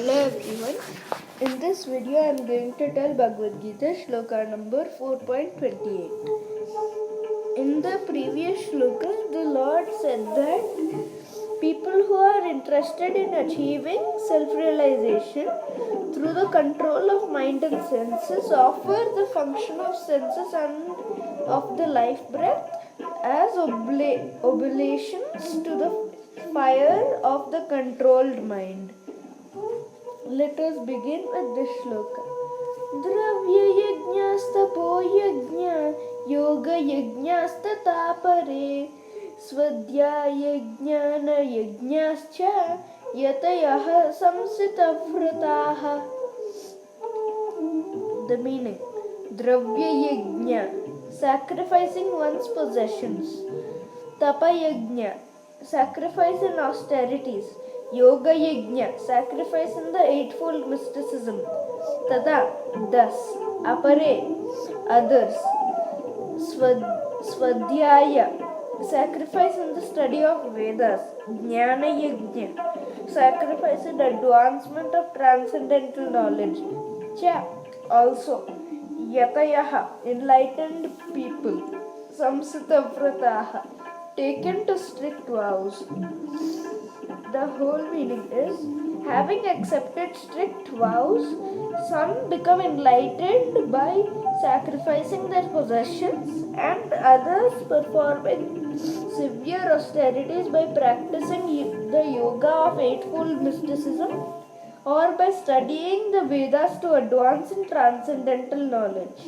Hello everyone. In this video I am going to tell Bhagavad Gita shloka number 4.28. In the previous shloka, the Lord said that people who are interested in achieving self-realization through the control of mind and senses offer the function of senses and of the life breath as oblations to the fire of the controlled mind. Let us begin with this shloka. Dravya yajnastapo yajna yoga yajnastata pare swadhyaya jnana yajnascha yatayah samsitavrataha. The meaning: Dravya yajna, sacrificing one's possessions. Tapa yajna, sacrifice in austerities. Yoga yajna, sacrifice in the eightfold mysticism. Tada, thus. Apare, others. Swadhyaya, sacrifice in the study of Vedas. Jnana yajna, sacrifice in advancement of transcendental knowledge. Cha, also. Yatayaha, enlightened people. Samsitavrataha, taken to strict vows. The whole meaning is, having accepted strict vows, some become enlightened by sacrificing their possessions, and others performing severe austerities by practicing the yoga of eightfold mysticism or by studying the Vedas to advance in transcendental knowledge.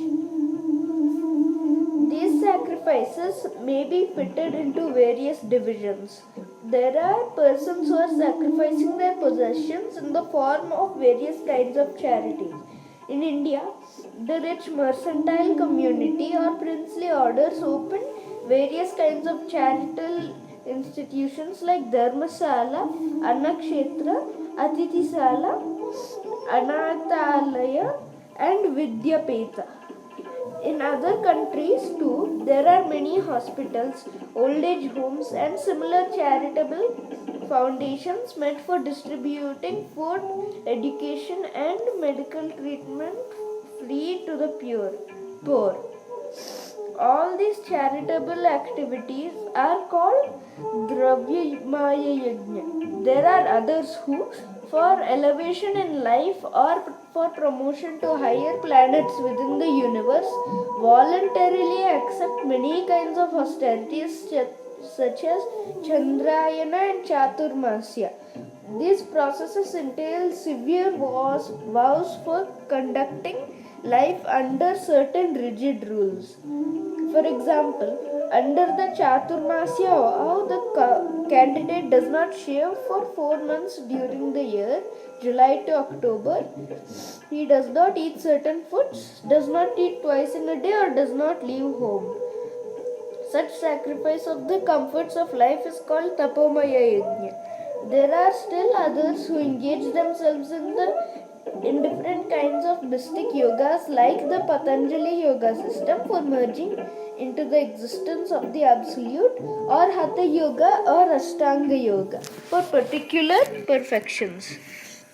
These sacrifices may be fitted into various divisions. There are persons who are sacrificing their possessions in the form of various kinds of charities. In India, the rich mercantile community or princely orders open various kinds of charitable institutions like Dharmasala, Annakshetra, Atithisala, Anathalaya and Vidyapeta. In other countries too, there are many hospitals, old age homes and similar charitable foundations meant for distributing food, education and medical treatment free to the poor. All these charitable activities are called Dravyamaya Yajna. There are others who, for elevation in life or for promotion to higher planets within the universe, voluntarily accept many kinds of austerities such as Chandrayana and Chaturmasya. These processes entail severe vows for conducting life under certain rigid rules. For example, under the Chaturmasya vow, the candidate does not shave for 4 months during the year, July to October. He does not eat certain foods, does not eat twice in a day, or does not leave home. Such sacrifice of the comforts of life is called Tapomaya Yajna. There are still others who engage themselves in different kinds of mystic yogas like the Patanjali yoga system for merging into the existence of the Absolute, or Hatha yoga or Ashtanga yoga for particular perfections.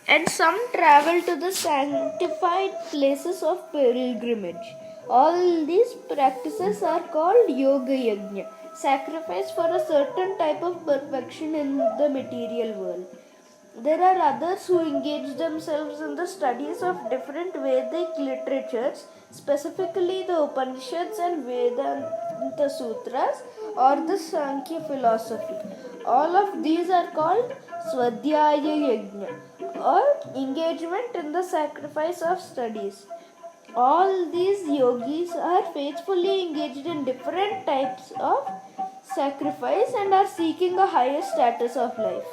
And some travel to the sanctified places of pilgrimage. All these practices are called Yoga Yajna, sacrifice for a certain type of perfection in the material world. There are others who engage themselves in the studies of different Vedic literatures, specifically the Upanishads and Vedanta Sutras or the Sankhya philosophy. All of these are called Swadhyaya Yajna or engagement in the sacrifice of studies. All these yogis are faithfully engaged in different types of sacrifice and are seeking a higher status of life.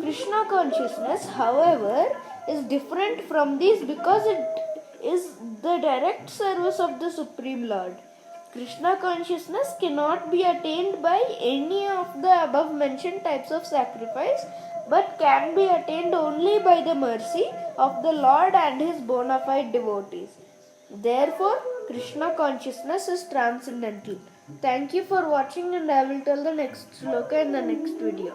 Krishna consciousness, however, is different from these because it is the direct service of the Supreme Lord. Krishna consciousness cannot be attained by any of the above mentioned types of sacrifice, but can be attained only by the mercy of the Lord and his bona fide devotees. Therefore, Krishna consciousness is transcendental. Thank you for watching, and I will tell the next sloka in the next video.